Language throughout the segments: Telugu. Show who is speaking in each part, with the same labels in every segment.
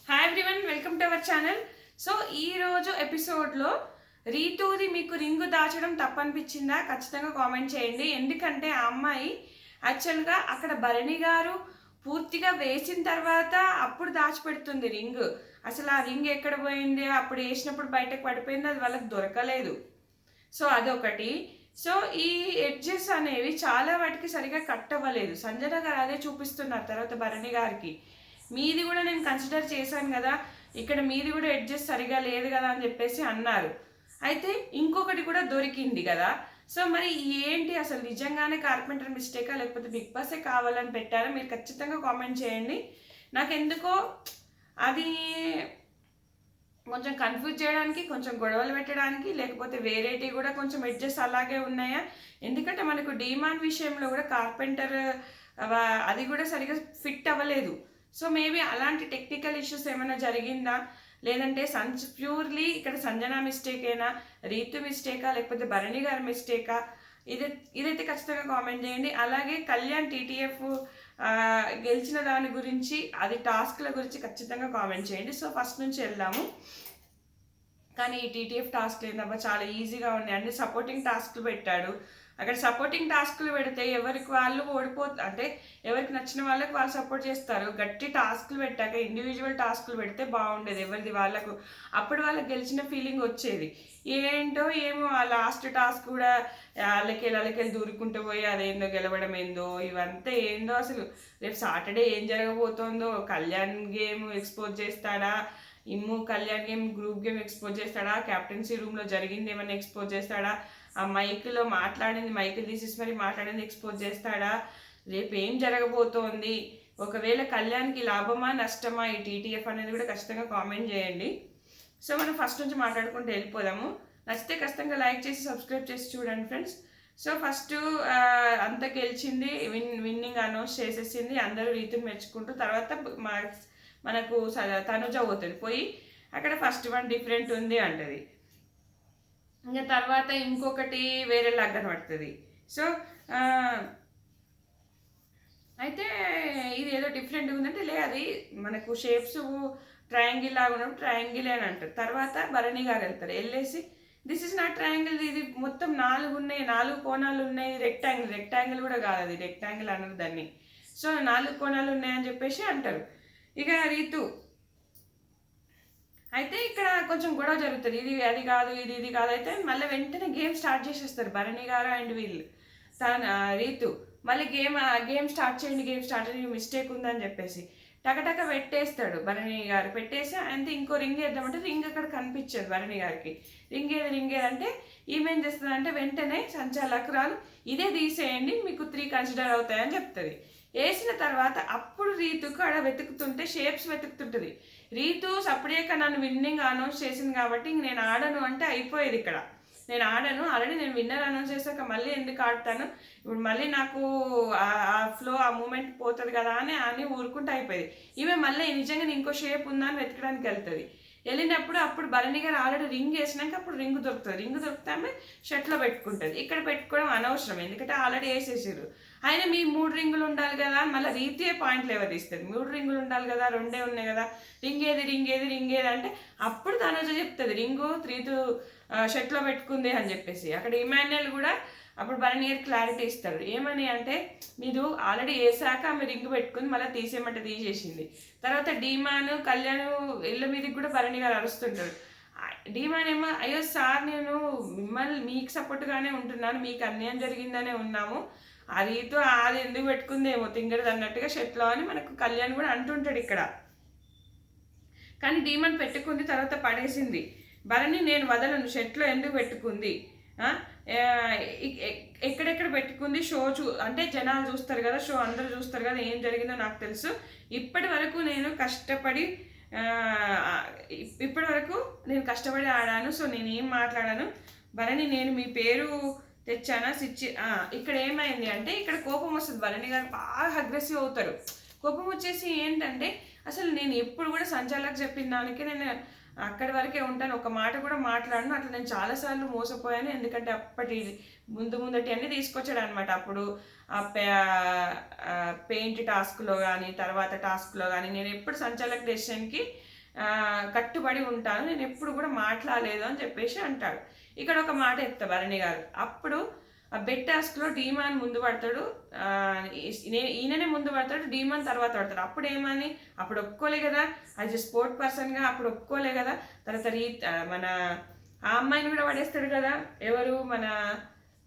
Speaker 1: Hi everyone, welcome to our channel. So ఈ రోజు ఎపిసోడ్లో రీతూది మీకు రింగు దాచడం తప్పనిపించిందా? ఖచ్చితంగా కామెంట్ చేయండి. ఎందుకంటే ఆ అమ్మాయి యాక్చువల్గా అక్కడ భరణి గారు పూర్తిగా వేసిన తర్వాత అప్పుడు దాచిపెడుతుంది రింగు. అసలు ఆ రింగ్ ఎక్కడ పోయింది? అప్పుడు వేసినప్పుడు బయటకు పడిపోయింది, అది వాళ్ళకి దొరకలేదు. సో అదొకటి. సో ఈ ఎడ్జెస్ అనేవి చాలా వాటికి సరిగా కట్ అవ్వలేదు. సంజన గారు అదే చూపిస్తున్నారు తర్వాత భరణి గారికి. మీది కూడా నేను కన్సిడర్ చేశాను కదా, ఇక్కడ మీది కూడా ఎడ్జెస్ సరిగా లేదు కదా అని చెప్పేసి అన్నారు. అయితే ఇంకొకటి కూడా దొరికింది కదా. సో మరి ఏంటి, అసలు నిజంగానే కార్పెంటర్ మిస్టేకా లేకపోతే బిగ్ బాసే కావాలని పెట్టారా? మీరు ఖచ్చితంగా కామెంట్ చేయండి. నాకెందుకో అది కొంచెం కన్ఫ్యూజ్ చేయడానికి, కొంచెం గొడవలు పెట్టడానికి, లేకపోతే వేరేటి కూడా కొంచెం ఎడ్జెస్ అలాగే ఉన్నాయా? ఎందుకంటే మనకు డీమాన్ విషయంలో కూడా కార్పెంటర్ అది కూడా సరిగా ఫిట్ అవ్వలేదు. సో మేబీ అలాంటి టెక్నికల్ ఇష్యూస్ ఏమైనా జరిగిందా, లేదంటే ప్యూర్లీ ఇక్కడ సంజన మిస్టేకేనా, రీతు మిస్టేకా, లేకపోతే భరణి గారి మిస్టేకా? ఇదైతే ఖచ్చితంగా కామెంట్ చేయండి. అలాగే కళ్యాణ్ టీటీఎఫ్ గెలిచిన దాని గురించి, అది టాస్క్ల గురించి ఖచ్చితంగా కామెంట్ చేయండి. సో ఫస్ట్ నుంచి వెళ్దాము. కానీ ఈ టీటీఎఫ్ టాస్క్లు ఏంటబ్బా చాలా ఈజీగా ఉన్నాయి. అన్ని సపోర్టింగ్ టాస్క్లు పెట్టాడు. అక్కడ సపోర్టింగ్ టాస్క్లు పెడితే ఎవరికి వాళ్ళు అంటే ఎవరికి నచ్చిన వాళ్ళకి వాళ్ళు సపోర్ట్ చేస్తారు. గట్టి టాస్క్లు పెట్టాక ఇండివిజువల్ టాస్క్లు పెడితే బాగుండేది ఎవరిది వాళ్ళకు. అప్పుడు వాళ్ళకి గెలిచిన ఫీలింగ్ వచ్చేది. ఏంటో ఏమో ఆ లాస్ట్ టాస్క్ కూడా అల్లకెళ్ళి దూరుకుంటూ పోయి అదేందో గెలవడం ఏందో, ఇవంతా ఏందో. అసలు రేపు సాటర్డే ఏం జరగబోతోందో, కళ్యాణ్ గేమ్ ఎక్స్పోజ్ చేస్తాడా, Immu Kalyan game group game expose చేస్తాడా, క్యాప్టెన్సీ రూమ్లో జరిగింది ఏమైనా ఎక్స్పోజ్ చేస్తాడా, ఆ మైక్లో మాట్లాడింది, మైకులు తీసేసి మరి మాట్లాడింది ఎక్స్పోజ్ చేస్తాడా, రేపు ఏం జరగబోతోంది, ఒకవేళ కళ్యాణ్కి లాభమా నష్టమా ఈ టీటీఎఫ్ అనేది కూడా ఖచ్చితంగా కామెంట్ చేయండి. సో మనం ఫస్ట్ నుంచి మాట్లాడుకుంటూ వెళ్ళిపోదాము. నచ్చితే ఖచ్చితంగా లైక్ చేసి సబ్స్క్రైబ్ చేసి చూడండి ఫ్రెండ్స్. సో ఫస్ట్ అంత గెలిచింది, విన్నింగ్ అనౌన్స్ చేసేసింది, అందరూ రీతిని మెచ్చుకుంటూ. తర్వాత మనకు తనుజ పోతుంది, పోయి అక్కడ ఫస్ట్ వన్ డిఫరెంట్ ఉంది అంటది. ఇంకా తర్వాత ఇంకొకటి వేరేలా కనబడుతుంది. సో అయితే ఇది ఏదో డిఫరెంట్ ఉందంటే లే, అది మనకు షేప్స్ ట్రయాంగిల్ లాగా ఉన్నప్పుడు ట్రయాంగిల్ అని అంటారు. తర్వాత భరణి గారు వెళ్తారు, వెళ్ళేసి దిస్ ఇస్ నాట్ ట్రయాంగిల్, ఇది మొత్తం 4 ఉన్నాయి, 4 కోణాలు ఉన్నాయి, రెక్టాంగిల్ కూడా కాదు, అది రెక్టాంగిల్ అన్నారు దాన్ని. సో 4 కోణాలు ఉన్నాయని చెప్పేసి అంటారు. ఇక రీతు అయితే ఇక్కడ కొంచెం గొడవ జరుగుతుంది, ఇది అది కాదు, ఇది కాదు. అయితే మళ్ళీ వెంటనే గేమ్ స్టార్ట్ చేసేస్తారు భరణి గారు అండ్ వీళ్ళు రీతు. మళ్ళీ గేమ్ స్టార్ట్ చేయండి, మిస్టేక్ ఉందని చెప్పేసి టకటక పెట్టేస్తాడు భరణి గారు. పెట్టేసి అంతే, ఇంకో రింగ్ వేద్దామంటే రింగ్ అక్కడ కనిపించదు భరణి గారికి. రింగ్ ఏది అంటే ఈమెం చేస్తుంది అంటే వెంటనే సంచాలకురాలు ఇదే తీసేయండి, మీకు 3 కన్సిడర్ అవుతాయని చెప్తుంది. వేసిన తర్వాత అప్పుడు రీతుకు ఆడ వెతుకుతుంటే షేప్స్ వెతుకుతుంటుంది. రీతు సపరేక నన్ను విన్నింగ్ అనౌన్స్ చేసింది కాబట్టి ఇంక నేను ఆడను అంటే అయిపోయేది. ఇక్కడ నేను ఆడను, ఆల్రెడీ నేను విన్నర్ అనౌన్స్ చేశాక మళ్ళీ ఎందుకు ఆడతాను, ఇప్పుడు మళ్ళీ నాకు ఆ ఫ్లో ఆ మూమెంట్ పోతుంది కదా అని ఊరుకుంటే అయిపోయేది. ఈమె మళ్ళీ నిజంగా ఇంకో షేప్ ఉందా అని వెతకడానికి వెళ్తుంది. వెళ్ళినప్పుడు అప్పుడు భరణి గారు ఆల్రెడీ రింగ్ వేసినాక అప్పుడు రింగ్ దొరుకుతుంది. రింగ్ దొరికితే ఆమె షర్ట్లో పెట్టుకుంటుంది. ఇక్కడ పెట్టుకోవడం అనవసరం, ఎందుకంటే ఆల్రెడీ వేసేసారు. అయినా మీ 3 రింగులు ఉండాలి కదా అని మళ్ళీ రీతే పాయింట్లు ఎవరిస్తుంది. 3 రింగులు ఉండాలి కదా, 2 ఉన్నాయి కదా, రింగ్ ఏది అంటే అప్పుడు తనుజ చెప్తుంది రింగు రీతు షర్ట్లో పెట్టుకుంది అని చెప్పేసి. అక్కడ ఇమాన్యుయల్ కూడా అప్పుడు భరణి గారు క్లారిటీ ఇస్తాడు. ఏమని అంటే మీరు ఆల్రెడీ వేసాక ఆమె రింగ్ పెట్టుకుని మళ్ళీ తీసేయమంటే తీసేసింది. తర్వాత డీమాన్ కళ్యాణ్ ఇళ్ళ మీదకి కూడా భరణి గారు అరుస్తుంటాడు. డీమాన్ ఏమో అయ్యో సార్ నేను మిమ్మల్ని మీకు సపోర్ట్గానే ఉంటున్నాను, మీకు అన్యాయం జరిగిందనే ఉన్నాము, ఆ రీతు అది ఎందుకు పెట్టుకుందేమో తింగరది అన్నట్టుగా షర్ట్లో అని మనకు కళ్యాణ్ కూడా అంటుంటాడు ఇక్కడ. కానీ డీమాన్ పెట్టుకుంది, తర్వాత పడేసింది. భరణి నేను వదలను, షర్ట్లో ఎందుకు పెట్టుకుంది, ఎక్కడెక్కడ పెట్టుకుంది, షో అంటే జనాలు చూస్తారు కదా, షో అందరూ చూస్తారు కదా, ఏం జరిగిందో నాకు తెలుసు. ఇప్పటి వరకు నేను కష్టపడి ఆడాను, సో నేను ఏం మాట్లాడాను భరణి, నేను మీ పేరు తెచ్చానా ఇక్కడ ఏమైంది అంటే ఇక్కడ కోపం వస్తుంది. భరణి గారు బాగా అగ్రెసివ్ అవుతారు. కోపం వచ్చేసి ఏంటంటే అసలు నేను ఎప్పుడు కూడా సంచాలకు చెప్పిన దానికి నేను అక్కడి వరకే ఉంటాను, ఒక మాట కూడా మాట్లాడను, అట్లా నేను చాలాసార్లు మోసపోయాను. ఎందుకంటే అప్పటి ముందటి అన్నీ తీసుకొచ్చాడు అనమాట. అప్పుడు పెయింట్ టాస్క్లో కానీ తర్వాత టాస్క్లో కానీ నేను ఎప్పుడు సంచాలక డెసిషన్కి కట్టుబడి ఉంటాను, నేను ఎప్పుడు కూడా మాట్లాడలేదు అని చెప్పేసి అంటాడు. ఇక్కడ ఒక మాట చెప్తా భరణి గారు. అప్పుడు ఆ బెట్ టాస్క్లో డీమాన్ ముందు పడతాడు, ఈయననే ముందు పడతాడు, డీమాన్ తర్వాత పడతాడు. అప్పుడు ఏమని అప్పుడు ఒప్పుకోలే కదా, యాజ్ ఎ స్పోర్ట్ పర్సన్గా అప్పుడు ఒప్పుకోలే కదా. తర్వాత మన ఆ అమ్మాయిని కూడా పడేస్తాడు కదా, ఎవరు మన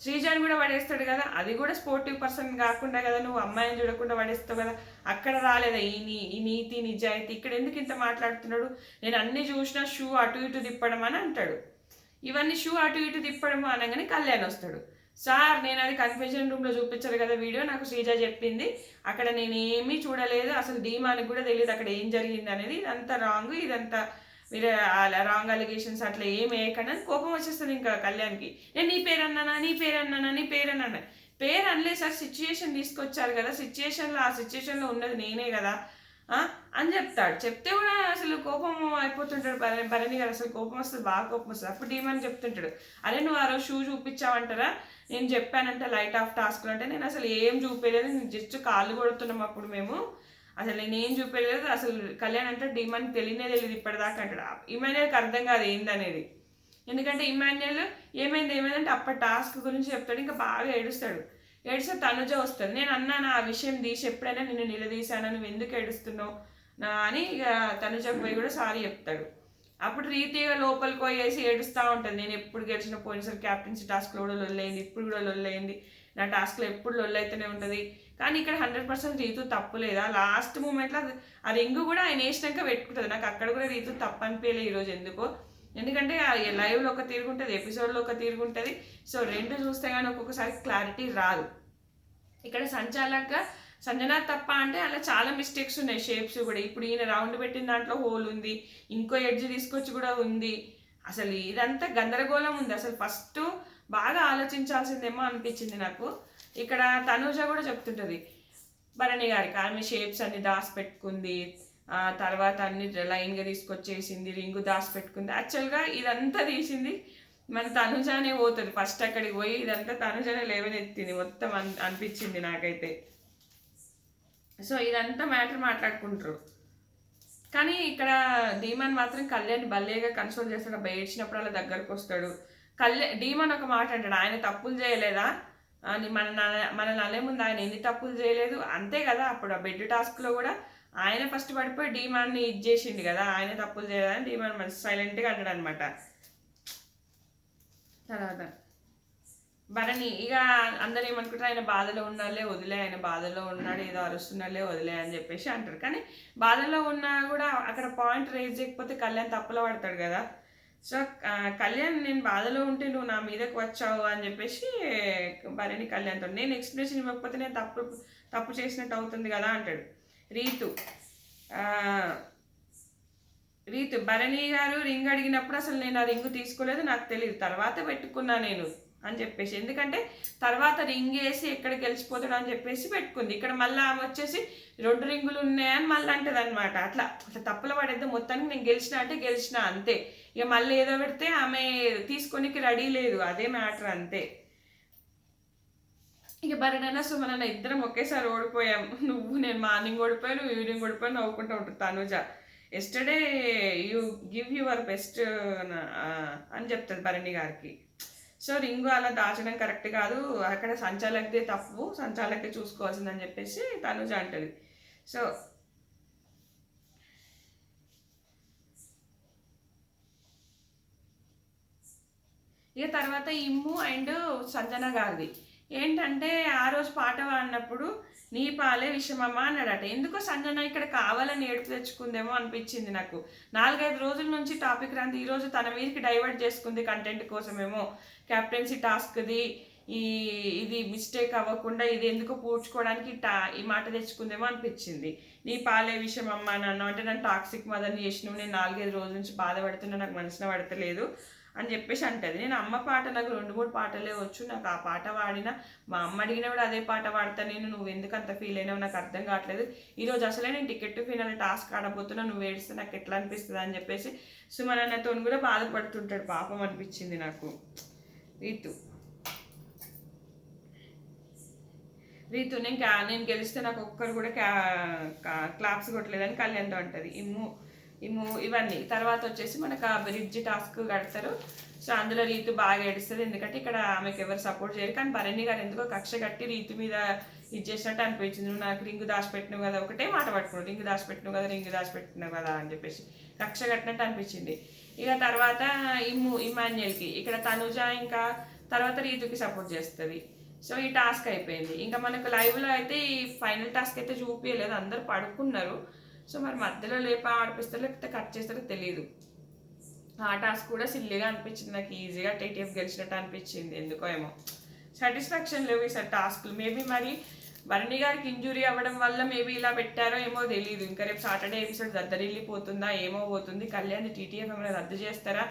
Speaker 1: శ్రీజాని కూడా పడేస్తాడు కదా, అది కూడా స్పోర్టివ్ పర్సన్ కాకుండా కదా నువ్వు అమ్మాయిని చూడకుండా పడేస్తావు కదా. అక్కడ రాలేదా ఈ నీతి నిజాయితీ? ఇక్కడ ఎందుకు ఇంత మాట్లాడుతున్నాడు? నేను అన్ని చూసినా షూ అటు ఇటు తిప్పడం అని అంటాడు. ఇవన్నీ షూ అటు ఇటు తిప్పడం అనగానే కళ్యాణ్ వస్తాడు. సార్ నేను అది కన్ఫెషన్ రూమ్లో చూపించారు కదా వీడియో, నాకు శ్రీజ చెప్పింది, అక్కడ నేను ఏమీ చూడలేదు, అసలు డీమానికి కూడా తెలియదు అక్కడ ఏం జరిగింది అనేది, ఇదంతా రాంగ్, ఇదంతా మీరు రాంగ్ అలిగేషన్స్ అట్లా ఏం వేయకుండా కోపం వచ్చేస్తుంది ఇంకా కళ్యాణ్కి. నేను నీ పేరు అన్నానా, నీ పేరు అన్నానా, నీ పేరు అన్నానా? పేరు అనలే సార్, సిచ్యుయేషన్ తీసుకొచ్చారు కదా, సిచ్యుయేషన్లో ఆ సిచ్యుయేషన్లో ఉన్నది నేనే కదా అని చెప్తాడు. చెప్తే కూడా అసలు కోపం అయిపోతుంటాడు భరణి గారు, అసలు కోపం వస్తుంది, బాగా కోపం వస్తుంది. అప్పుడు డీమని చెప్తుంటాడు, అరే నువ్వు ఆ రోజు షూ చూపించావంటారా, నేను చెప్పానంటే లైట్ ఆఫ్ టాస్క్లు అంటే నేను అసలు ఏం చూపించలేదు, నేను జస్ట్ కాళ్ళు కొడుతున్నాం అప్పుడు మేము, అసలు నేను ఏం చూపించలేదు. అసలు కళ్యాణ్ అంటే డీమన్ తెలియదు ఇప్పటిదాకా అంటాడు. ఇమాన్యుయల్కి అర్థం కాదు ఏందనేది, ఎందుకంటే ఇమాన్యుయల్ ఏమైందంటే అప్పటి టాస్క్ గురించి చెప్తాడు, ఇంకా బాగా ఏడుస్తాడు. ఏడిస్తే తనుజ వస్తుంది. నేను అన్నాను ఆ విషయం తీసి, ఎప్పుడైనా నిన్ను నిలదీశాను, నువ్వు ఎందుకు ఏడుస్తున్నావు అని ఇక తనుజకు పోయి కూడా సారీ చెప్తాడు. అప్పుడు రీతిగా లోపలికి పోయేసి ఏడుస్తూ ఉంటుంది, నేను ఎప్పుడు గెలిచిన పోయినసారి క్యాప్టెన్సీ టాస్క్లో కూడా లొల్లయింది, ఇప్పుడు కూడా లొల్లయింది, నా టాస్క్లో ఎప్పుడు లొల్లైతేనే ఉంటుంది. కానీ ఇక్కడ 100% రీతు తప్పు లేదా, లాస్ట్ మూమెంట్లో ఆ రింగు కూడా ఆయన వేసినాక పెట్టుకుంటుంది. నాకు అక్కడ కూడా రీతు తప్పు అనిపించలే ఈరోజు ఎందుకో, ఎందుకంటే లైవ్లో ఒక తిరుగుంటుంది, ఎపిసోడ్లో ఒక తిరుగుంటుంది. సో రెండు చూస్తే కానీ ఒక్కొక్కసారి క్లారిటీ రాదు. ఇక్కడ సంచాలకుగా సంజన తప్ప అంటే అలా చాలా మిస్టేక్స్ ఉన్నాయి, షేప్స్ కూడా. ఇప్పుడు ఈయన రౌండ్ పెట్టిన దాంట్లో హోల్ ఉంది, ఇంకో ఎడ్జ్ తీసుకొచ్చి కూడా ఉంది, అసలు ఇదంతా గందరగోళం ఉంది. అసలు ఫస్ట్ బాగా ఆలోచించాల్సిందేమో అనిపించింది నాకు. ఇక్కడ తనూజ కూడా చెప్తుంటుంది భరణి గారికి, ఆమె షేప్స్ అన్ని దాచిపెట్టుకుంది, తర్వాత అన్ని లైన్గా తీసుకొచ్చేసింది, రింగు దాచిపెట్టుకుంది. యాక్చువల్గా ఇదంతా తీసింది మన తనుజానే పోతుంది, ఫస్ట్ అక్కడికి పోయి ఇదంతా తనుజానే లేవనెత్తింది మొత్తం అనిపించింది నాకైతే. సో ఇదంతా మ్యాటర్ మాట్లాడుకుంటారు. కానీ ఇక్కడ డీమన్ మాత్రం కళ్యాణ్ భలేగా కన్సోల్ చేస్తాడు, ఏడ్చినప్పుడు అలా దగ్గరకు వస్తాడు. డీమన్ ఒక మాట అంటాడు, ఆయన తప్పులు చేయలేదా అని, మన నలే ముందు ఆయన ఎన్ని తప్పులు చేయలేదు, అంతే కదా. అప్పుడు ఆ బెడ్ టాస్క్లో కూడా ఆయన ఫస్ట్ పడిపోయి డీమాన్ని ఇది చేసిండు కదా, ఆయన తప్పులు చేయలేదని డీమాన్ మంచి సైలెంట్గా అంటాడు అనమాట. తర్వాత భరణి ఇక అందరూ ఏమనుకుంటారు, ఆయన బాధలో ఉన్నాలే వదిలే, ఆయన బాధలో ఉన్నాడు, ఏదో అరుస్తున్నాలే వదిలే అని చెప్పేసి అంటారు. కానీ బాధలో ఉన్నా కూడా అక్కడ పాయింట్ రేజ్ చేయకపోతే కళ్యాణ్ తప్పులో పడతాడు కదా. సో కళ్యాణ్ నేను బాధలో ఉంటే నువ్వు నా మీదకి వచ్చావు అని చెప్పేసి భరణి కళ్యాణ్తో, నేను ఎక్స్ప్రెషన్ ఇవ్వకపోతే నేను తప్పు చేసినట్టు అవుతుంది కదా అంటాడు. రీతు భరణి గారు రింగ్ అడిగినప్పుడు అసలు నేను ఆ రింగు తీసుకోలేదు, నాకు తెలియదు, తర్వాత పెట్టుకున్నా నేను అని చెప్పేసి, ఎందుకంటే తర్వాత రింగ్ వేసి ఎక్కడ గెలిచిపోతాడు అని చెప్పేసి పెట్టుకుంది. ఇక్కడ మళ్ళీ ఆమె వచ్చేసి 2 రింగులు ఉన్నాయని మళ్ళీ అంటది అనమాట. అట్లా తప్పుల పడేద్దు, మొత్తానికి నేను గెలిచిన అంటే గెలిచిన అంతే, ఇక మళ్ళీ ఏదో పెడితే ఆమె తీసుకోనికి రెడీ లేదు, అదే మ్యాటర్ అంతే. ఇక భరణన సుమనన్న ఇద్దరం ఒకేసారి ఓడిపోయాం, నేను మార్నింగ్ ఓడిపోయాను, నువ్వు ఈవినింగ్ ఓడిపోయాను, నవ్వుకుంటూ ఉంటుంది Tanuja. Yesterday you give your best అని చెప్తుంది భరణి గారికి. సో రింగు అలా దాచడం కరెక్ట్ కాదు, అక్కడ సంచాలకుదే తప్పు, సంచాలకే చూసుకోవాల్సిందని చెప్పేసి తనుజ అంటది. సో ఇక తర్వాత ఇమ్ము అండ్ సంజన గారిది ఏంటంటే, ఆ రోజు పాట పాడినప్పుడు నీ పాలే విషమమ్మా అన్నాడట. ఎందుకో సంజన ఇక్కడ కావాలని ఏడుపు తెచ్చుకుందేమో అనిపించింది నాకు. 4-5 రోజుల నుంచి టాపిక్ రాంది, ఈరోజు తన మీదకి డైవర్ట్ చేసుకుంది కంటెంట్ కోసమేమో. క్యాప్టెన్సీ టాస్క్ది ఇది మిస్టేక్ అవ్వకుండా ఇది ఎందుకో పూడ్చుకోవడానికి ఈ మాట తెచ్చుకుందేమో అనిపించింది. నీ పాలే విషయం అమ్మ నన్ను అంటే నన్ను టాక్సిక్ మదర్ని చేసినావు, నేను 4-5 రోజుల నుంచి బాధపడుతున్నా, నాకు మనసున పడతలేదు అని చెప్పేసి అంటది. నేను అమ్మ పాట నాకు 2-3 పాటలే వచ్చు, నాకు ఆ పాట పాడినా మా అమ్మ అడిగినా కూడా అదే పాట పాడతా నేను, నువ్వు ఎందుకు అంత ఫీల్ అయినావు నాకు అర్థం కావట్లేదు, ఈరోజు అసలే నేను టికెట్ టు ఫినాల్ టాస్క్ ఆడబోతున్నా, నువ్వు ఏడిస్తే నాకు ఎట్లా అనిపిస్తుంది అని చెప్పేసి సుమనన్నతో కూడా బాధపడుతుంటాడు, పాపం అనిపించింది నాకు. రీతు నేను గెలిస్తే నాకు ఒక్కరు కూడా క్లాప్స్ కొట్టలేదని కళ్యాణ్తో అంటది. ఇమ్ము ఇవన్నీ తర్వాత వచ్చేసి మనకు ఆ బ్రిడ్జ్ టాస్క్ కడతారు. సో అందులో రీతు బాగా ఏడుస్తుంది, ఎందుకంటే ఇక్కడ ఆమెకు ఎవరు సపోర్ట్ చేయరు. కానీ భరణి గారు ఎందుకో కక్ష కట్టి రీతు మీద ఇది చేసినట్టు అనిపించింది. నువ్వు నాకు రింగు దాచిపెట్టినావు కదా, ఒకటే మాట పట్టుకున్నావు, రింగు దాచిపెట్టినావు కదా, రింగు దాచిపెట్టినావు కదా అని చెప్పేసి కక్ష కట్టినట్టు అనిపించింది. ఇక తర్వాత ఇమాన్యుయల్కి ఇక్కడ తనుజ ఇంకా తర్వాత రీతుకి సపోర్ట్ చేస్తుంది. సో ఈ టాస్క్ అయిపోయింది. ఇంకా మనకు లైవ్లో అయితే ఈ ఫైనల్ టాస్క్ అయితే చూపించలేదు, అందరు పడుకున్నారు. సో మరి మధ్యలో ఆడిపిస్తారు లేకపోతే కట్ చేస్తారో తెలియదు. ఆ టాస్క్ కూడా సిల్లీగా అనిపించింది నాకు, ఈజీగా టీటీఎఫ్ గెలిచినట్టు అనిపించింది. ఎందుకో ఏమో సాటిస్ఫాక్షన్ లేవు ఈసారి టాస్క్లు. మేబీ మరి భరణి గారికి ఇంజురీ అవ్వడం వల్ల మేబీ ఇలా పెట్టారో ఏమో తెలియదు. ఇంకా రేపు సాటర్డే ఎపిసోడ్ దద్దరిల్లిపోతుందా ఏమో పోతుంది. కళ్యాణ్ టీటీఎఫ్ ఏమైనా రద్దు చేస్తారా,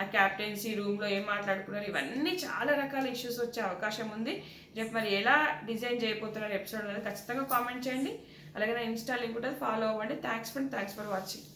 Speaker 1: ఆ క్యాప్టెన్సీ రూమ్లో ఏం మాట్లాడుకున్నారు, ఇవన్నీ చాలా రకాల ఇష్యూస్ వచ్చే అవకాశం ఉంది. రేపు మరి ఎలా డిజైన్ చేయబోతున్నారు ఎపిసోడ్ అనేది ఖచ్చితంగా కామెంట్ చేయండి. అలాగే నా ఇన్స్టా లింక్ ఉంటుంది, ఫాలో అవ్వండి. Thanks for watching.